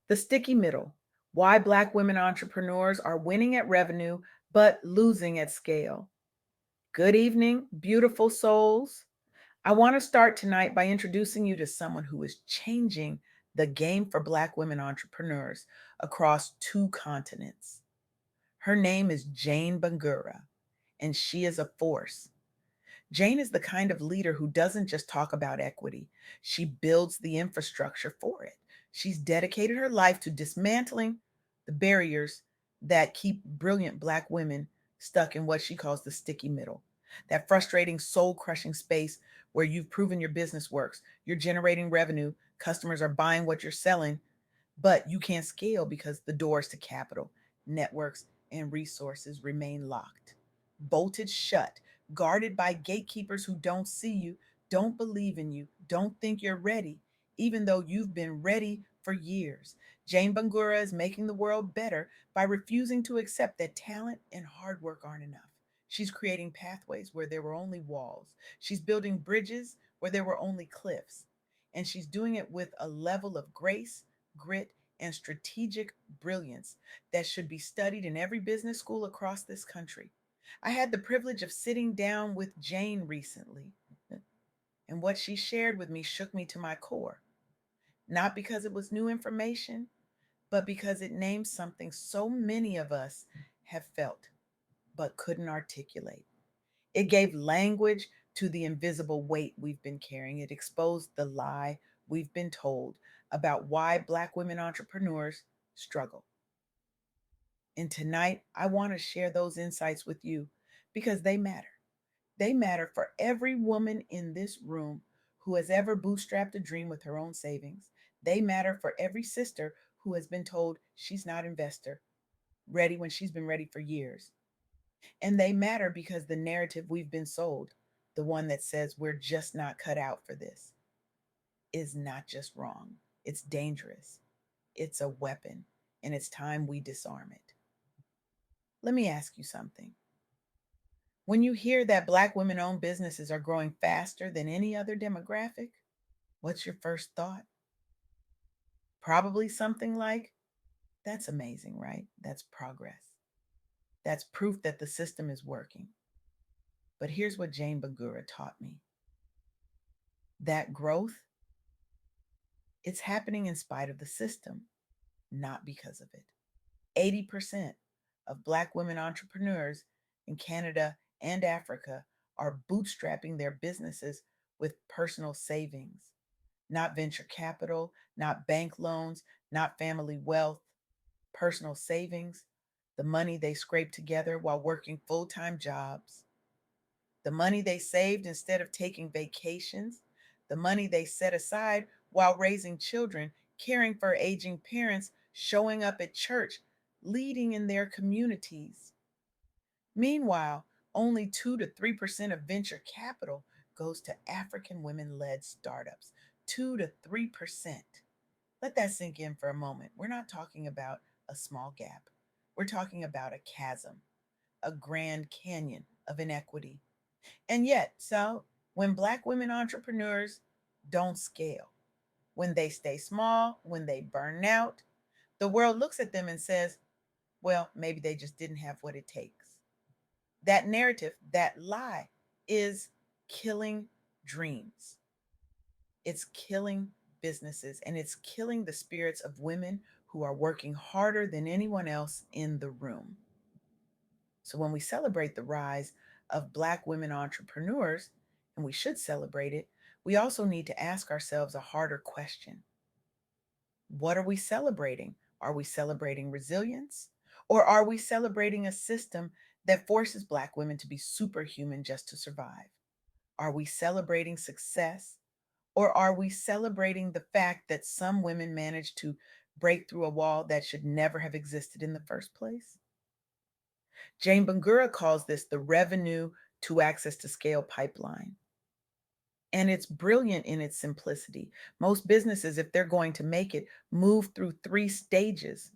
The sticky middle: why Black women entrepreneurs are winning at revenue but losing at scale. Good evening, beautiful souls. I want to start tonight by introducing you to someone who is changing the game for Black women entrepreneurs across two continents. Her name is Jane Bangura, and she is a force. Jane is the kind of leader who doesn't just talk about equity, she builds the infrastructure for it. She's dedicated her life to dismantling the barriers that keep brilliant Black women stuck in what she calls the sticky middle. That frustrating, soul crushing space where you've proven your business works, you're generating revenue, customers are buying what you're selling, but you can't scale because the doors to capital, networks, and resources remain locked, bolted shut, guarded by gatekeepers who don't see you, don't believe in you, don't think you're ready, even though you've been ready for years. Jane Bangura is making the world better by refusing to accept that talent and hard work aren't enough. She's creating pathways where there were only walls. She's building bridges where there were only cliffs. And she's doing it with a level of grace, grit, and strategic brilliance that should be studied in every business school across this country. I had the privilege of sitting down with Jane recently, and what she shared with me shook me to my core. Not because it was new information, but because it named something so many of us have felt but couldn't articulate. It gave language to the invisible weight we've been carrying. It exposed the lie we've been told about why Black women entrepreneurs struggle. And tonight, I want to share those insights with you because they matter. They matter for every woman in this room who has ever bootstrapped a dream with her own savings. They matter for every sister who has been told she's not investor ready when she's been ready for years. And they matter because the narrative we've been sold, the one that says we're just not cut out for this, is not just wrong. It's dangerous. It's a weapon, and it's time we disarm it. Let me ask you something. When you hear that Black women owned businesses are growing faster than any other demographic, what's your first thought? Probably something like, that's amazing, right? That's progress. That's proof that the system is working. But here's what Jane Bagura taught me: that growth, it's happening in spite of the system, not because of it. 80% of Black women entrepreneurs in Canada and Africa are bootstrapping their businesses with personal savings, not venture capital, not bank loans, not family wealth, personal savings, the money they scraped together while working full time jobs, the money they saved instead of taking vacations, the money they set aside while raising children, caring for aging parents, showing up at church, leading in their communities. Meanwhile, only 2 to 3% of venture capital goes to African women led startups. 2 to 3%. Let that sink in for a moment. We're not talking about a small gap, we're talking about a chasm, a grand canyon of inequity. And yet, so when Black women entrepreneurs don't scale, when they stay small, when they burn out, the world looks at them and says, well, maybe they just didn't have what it takes. That narrative, that lie, is killing dreams. It's killing businesses, and it's killing the spirits of women who are working harder than anyone else in the room. So when we celebrate the rise of Black women entrepreneurs, and we should celebrate it, we also need to ask ourselves a harder question. What are we celebrating? Are we celebrating resilience? Or are we celebrating a system that forces Black women to be superhuman just to survive? Are we celebrating success? Or are we celebrating the fact that some women managed to break through a wall that should never have existed in the first place? Jane Bangura calls this the revenue to access to scale pipeline. And it's brilliant in its simplicity. Most businesses, if they're going to make it, move through three stages.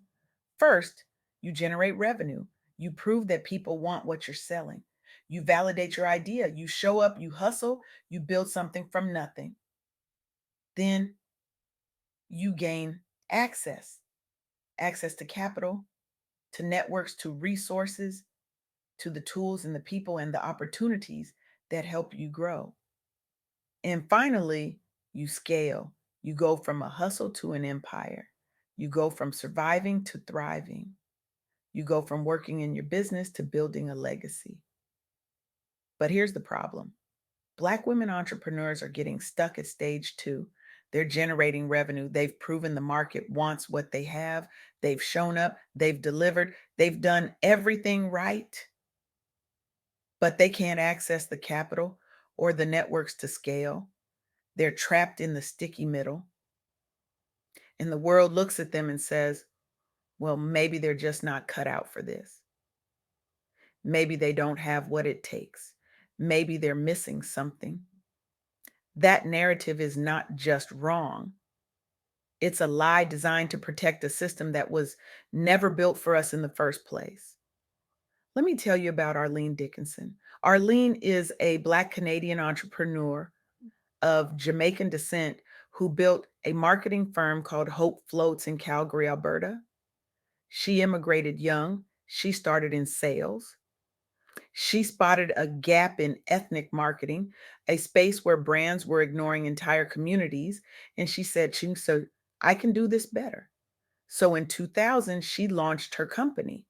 First, you generate revenue. You prove that people want what you're selling. You validate your idea. You show up, you hustle, you build something from nothing. Then you gain access. access to capital, to networks, to resources, to the tools and the people and the opportunities that help you grow. And finally, you scale. You go from a hustle to an empire. You go from surviving to thriving. You go from working in your business to building a legacy. But here's the problem: Black women entrepreneurs are getting stuck at stage two. They're generating revenue. They've proven the market wants what they have. They've shown up. They've delivered. They've done everything right, but they can't access the capital or the networks to scale. They're trapped in the sticky middle. And the world looks at them and says, well, maybe they're just not cut out for this. Maybe they don't have what it takes. Maybe they're missing something. That narrative is not just wrong. It's a lie designed to protect a system that was never built for us in the first place. Let me tell you about Arlene Dickinson. Arlene is a Black Canadian entrepreneur of Jamaican descent who built a marketing firm called Hope Floats in Calgary, Alberta. She immigrated young. She started in sales. She spotted a gap in ethnic marketing, a space where brands were ignoring entire communities. And she said, so I can do this better. So in 2000, she launched her company.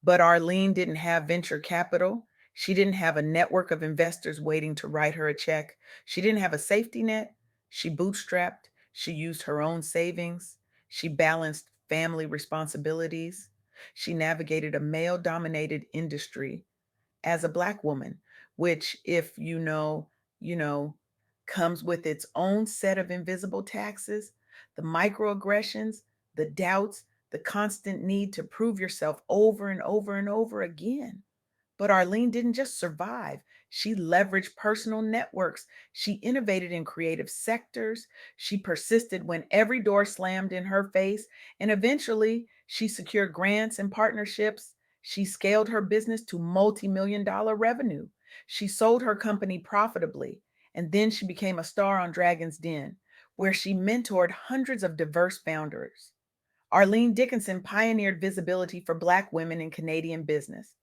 But Arlene didn't have venture capital. She didn't have a network of investors waiting to write her a check. She didn't have a safety net. She bootstrapped. She used her own savings. She balanced family responsibilities. She navigated a male dominated industry as a Black woman, which, if you know, comes with its own set of invisible taxes, the microaggressions, the doubts, the constant need to prove yourself over and over and over again. But Arlene didn't just survive. She leveraged personal networks. She innovated in creative sectors. She persisted when every door slammed in her face. And eventually, she secured grants and partnerships. She scaled her business to multi-million dollar revenue. She sold her company profitably. And then she became a star on Dragon's Den, where she mentored hundreds of diverse founders. Arlene Dickinson pioneered visibility for Black women in Canadian business.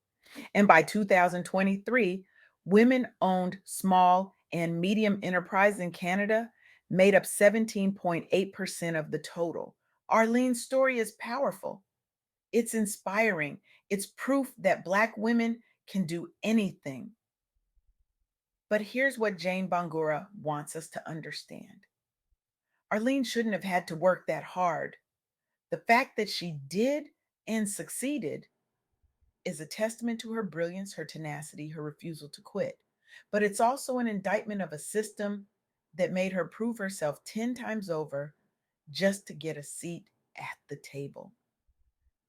And by 2023, women owned small and medium enterprise in Canada made up 17.8% of the total. Arlene's story is powerful. It's inspiring. It's proof that Black women can do anything. But here's what Jane Bangura wants us to understand: Arlene shouldn't have had to work that hard. The fact that she did and succeeded is a testament to her brilliance, her tenacity, her refusal to quit. But it's also an indictment of a system that made her prove herself 10 times over just to get a seat at the table.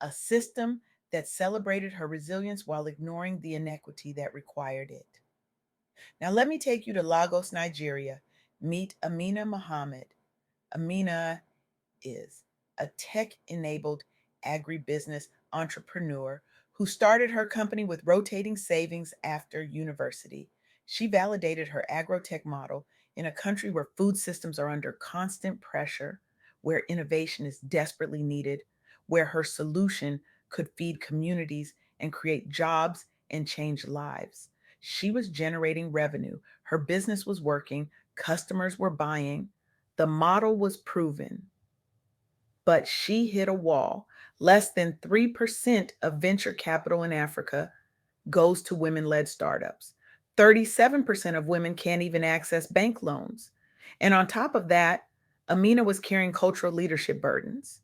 A system that celebrated her resilience while ignoring the inequity that required it. Now, let me take you to Lagos, Nigeria. Meet Amina Muhammad. Amina is a tech enabled agribusiness entrepreneur who started her company with rotating savings after university. She validated her agrotech model in a country where food systems are under constant pressure, where innovation is desperately needed, where her solution could feed communities and create jobs and change lives. She was generating revenue. Her business was working. Customers were buying. The model was proven, but she hit a wall. Less than 3% of venture capital in Africa goes to women led startups. 37% of women can't even access bank loans. And on top of that, Amina was carrying cultural leadership burdens.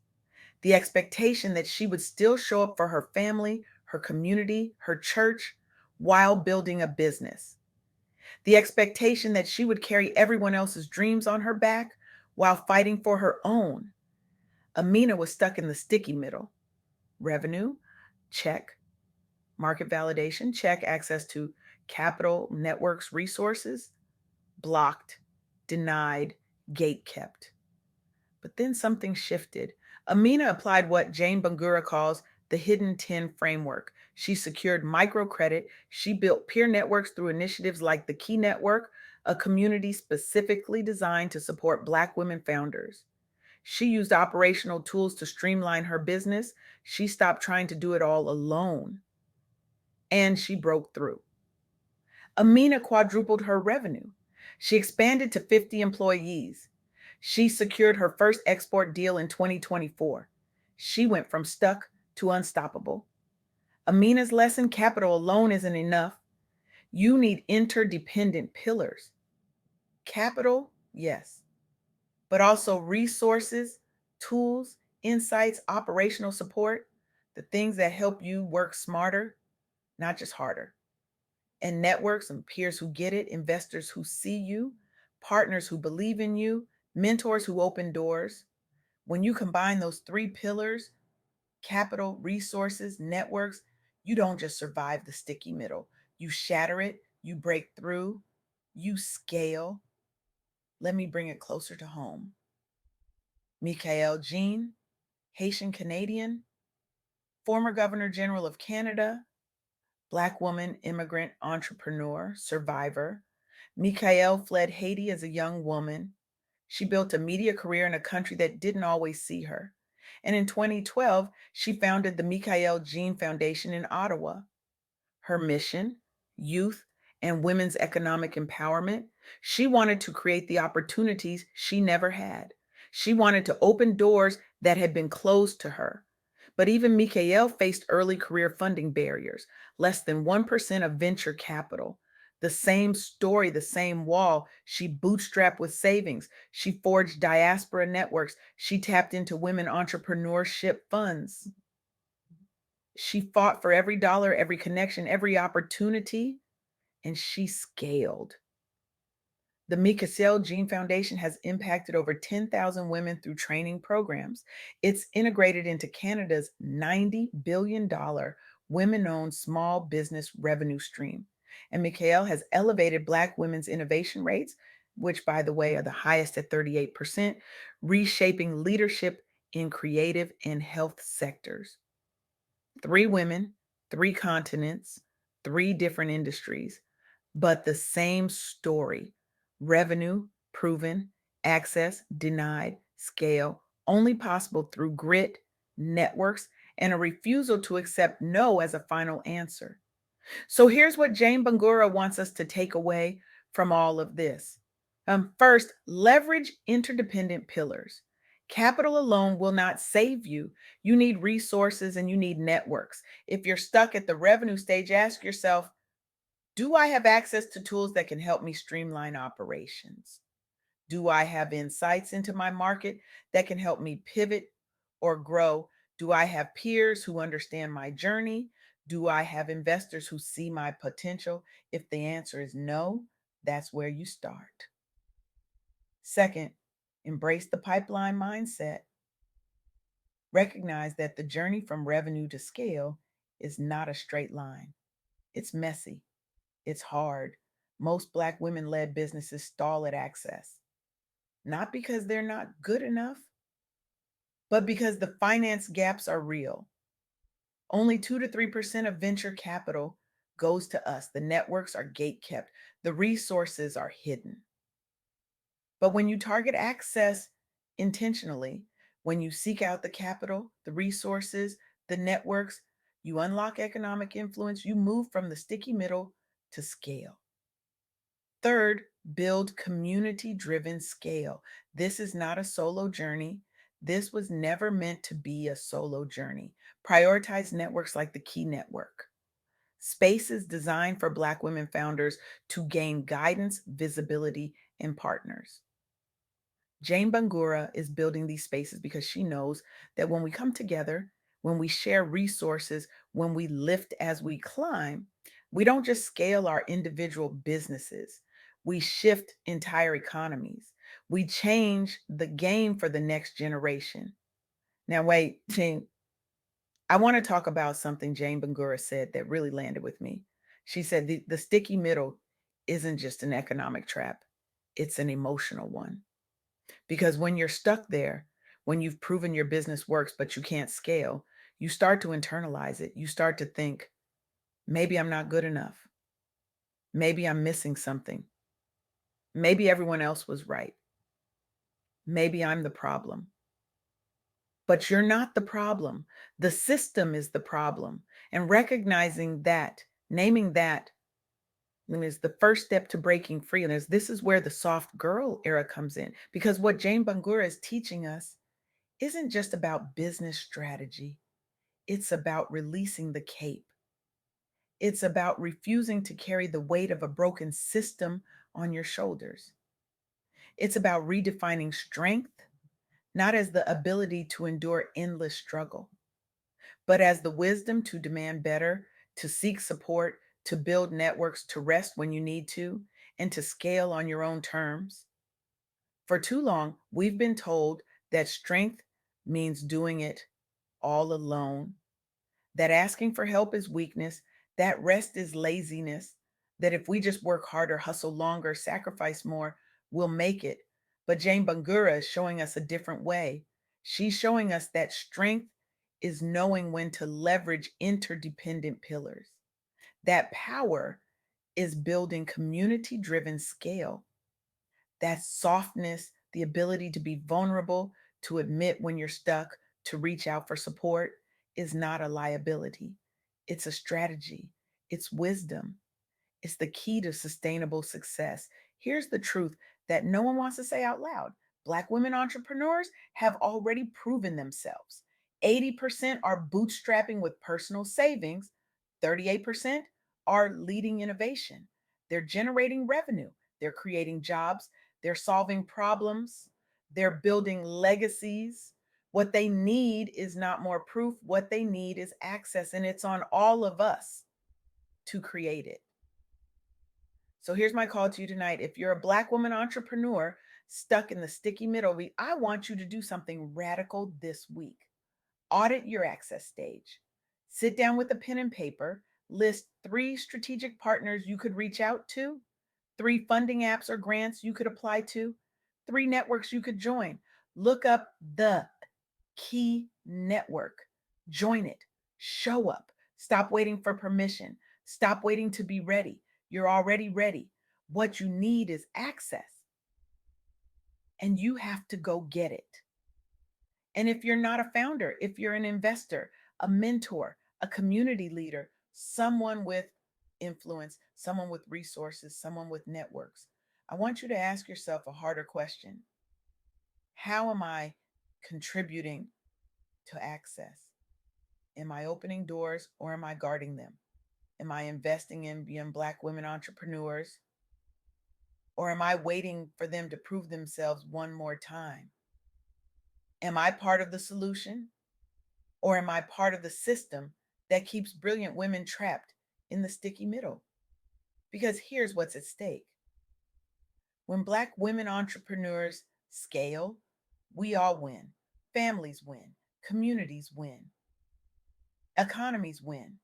The expectation that she would still show up for her family, her community, her church while building a business. The expectation that she would carry everyone else's dreams on her back while fighting for her own. Amina was stuck in the sticky middle. Revenue, check. Market validation, check. Access to capital, networks, resources, blocked, denied, gate kept. But then something shifted. Amina applied what Jane Bangura calls the hidden 10 framework. She secured microcredit. She built peer networks through initiatives like the Key Network, a community specifically designed to support Black women founders. She used operational tools to streamline her business. She stopped trying to do it all alone and she broke through. Amina quadrupled her revenue. She expanded to 50 employees. She secured her first export deal in 2024. She went from stuck to unstoppable. Amina's lesson: capital alone isn't enough. You need interdependent pillars. Capital, yes, but also resources, tools, insights, operational support, the things that help you work smarter, not just harder. And networks and peers who get it, investors who see you, partners who believe in you, mentors who open doors. When you combine those three pillars, capital, resources, networks, you don't just survive the sticky middle. You shatter it, you break through, you scale. Let me bring it closer to home. Michael Jean, Haitian Canadian, former Governor General of Canada, Black woman, immigrant, entrepreneur, survivor. Michael fled Haiti as a young woman. She built a media career in a country that didn't always see her. And in 2012, she founded the Michael Jean Foundation in Ottawa. Her mission: youth and women's economic empowerment. She wanted to create the opportunities she never had. She wanted to open doors that had been closed to her. But even Michael faced early career funding barriers, less than 1% of venture capital. The same story, the same wall. She bootstrapped with savings. She forged diaspora networks. She tapped into women entrepreneurship funds. She fought for every dollar, every connection, every opportunity, and she scaled. The Michael Jean Foundation has impacted over 10,000 women through training programs. It's integrated into Canada's $90 billion women owned small business revenue stream. And Michael has elevated Black women's innovation rates, which, by the way, are the highest at 38%, reshaping leadership in creative and health sectors. Three women, three continents, three different industries, but the same story: revenue proven, access denied, scale only possible through grit, networks, and a refusal to accept no as a final answer. So here's what Jane Bangura wants us to take away from all of this. First, leverage interdependent pillars. Capital alone will not save you. You need resources and you need networks. If you're stuck at the revenue stage, ask yourself, do I have access to tools that can help me streamline operations? Do I have insights into my market that can help me pivot or grow? Do I have peers who understand my journey? Do I have investors who see my potential? If the answer is no, that's where you start. Second, embrace the pipeline mindset. Recognize that the journey from revenue to scale is not a straight line. It's messy, it's hard. Most Black women led businesses stall at access, not because they're not good enough, but because the finance gaps are real. Only 2 to 3% of venture capital goes to us. The networks are gate kept, the resources are hidden. But when you target access intentionally, when you seek out the capital, the resources, the networks, you unlock economic influence, you move from the sticky middle to scale. Third, build community driven scale. This is not a solo journey. This was never meant to be a solo journey. Prioritize networks like the Key Network. Spaces designed for Black women founders to gain guidance, visibility, and partners. Jane Bangura is building these spaces because she knows that when we come together, when we share resources, when we lift as we climb, we don't just scale our individual businesses. We shift entire economies. We change the game for the next generation. Now, wait, Jane, I want to talk about something Jane Bangura said that really landed with me. She said the sticky middle isn't just an economic trap, it's an emotional one. Because when you're stuck there, when you've proven your business works, but you can't scale, you start to internalize it. You start to think, maybe I'm not good enough. Maybe I'm missing something. Maybe everyone else was right. Maybe I'm the problem. But you're not the problem. The system is the problem. And recognizing that, naming that, is the first step to breaking free. And this is where the soft girl era comes in. Because what Jane Bangura is teaching us isn't just about business strategy, it's about releasing the cape. It's about refusing to carry the weight of a broken system on your shoulders. It's about redefining strength, not as the ability to endure endless struggle, but as the wisdom to demand better, to seek support, to build networks, to rest when you need to, and to scale on your own terms. For too long, we've been told that strength means doing it all alone, that asking for help is weakness, that rest is laziness, that if we just work harder, hustle longer, sacrifice more, we'll make it. But Jane Bangura is showing us a different way. She's showing us that strength is knowing when to leverage interdependent pillars. That power is building community driven scale. That softness, the ability to be vulnerable, to admit when you're stuck, to reach out for support is not a liability. It's a strategy, it's wisdom, it's the key to sustainable success. Here's the truth that no one wants to say out loud. Black women entrepreneurs have already proven themselves. 80% are bootstrapping with personal savings, 38% are leading innovation. They're generating revenue, they're creating jobs, they're solving problems, they're building legacies. What they need is not more proof, what they need is access, and it's on all of us to create it. So here's my call to you tonight. If you're a Black woman entrepreneur stuck in the sticky middle, I want you to do something radical this week. Audit your access stage. Sit down with a pen and paper, list 3 strategic partners you could reach out to, 3 funding apps or grants you could apply to, 3 networks you could join. Look up the key network, join it, show up, stop waiting for permission, stop waiting to be ready. You're already ready. What you need is access, and you have to go get it. And if you're not a founder, if you're an investor, a mentor, a community leader, someone with influence, someone with resources, someone with networks, I want you to ask yourself a harder question. How am I contributing to access? Am I opening doors or am I guarding them? Am I investing in young Black women entrepreneurs or am I waiting for them to prove themselves one more time? Am I part of the solution or am I part of the system that keeps brilliant women trapped in the sticky middle? Because here's what's at stake. When Black women entrepreneurs scale, we all win. Families win. Communities win. Economies win.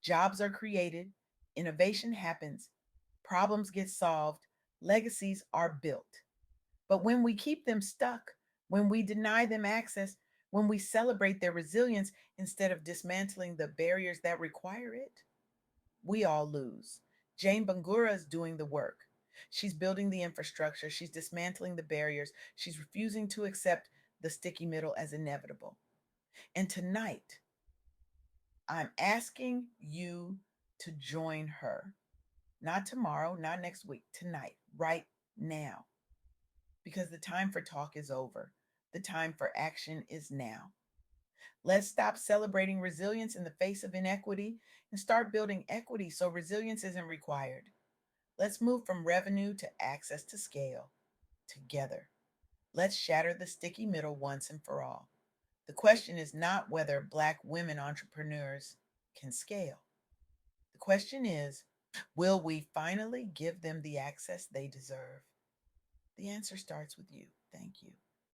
Jobs are created. Innovation happens. Problems get solved. Legacies are built. But when we keep them stuck, when we deny them access, when we celebrate their resilience instead of dismantling the barriers that require it, we all lose. Jane Bangura is doing the work. She's building the infrastructure. She's dismantling the barriers. She's refusing to accept the sticky middle as inevitable. And tonight, I'm asking you to join her. Not tomorrow, not next week, tonight, right now. Because the time for talk is over. The time for action is now. Let's stop celebrating resilience in the face of inequity and start building equity so resilience isn't required. Let's move from revenue to access to scale together. Let's shatter the sticky middle once and for all. The question is not whether Black women entrepreneurs can scale. The question is, will we finally give them the access they deserve? The answer starts with you. Thank you.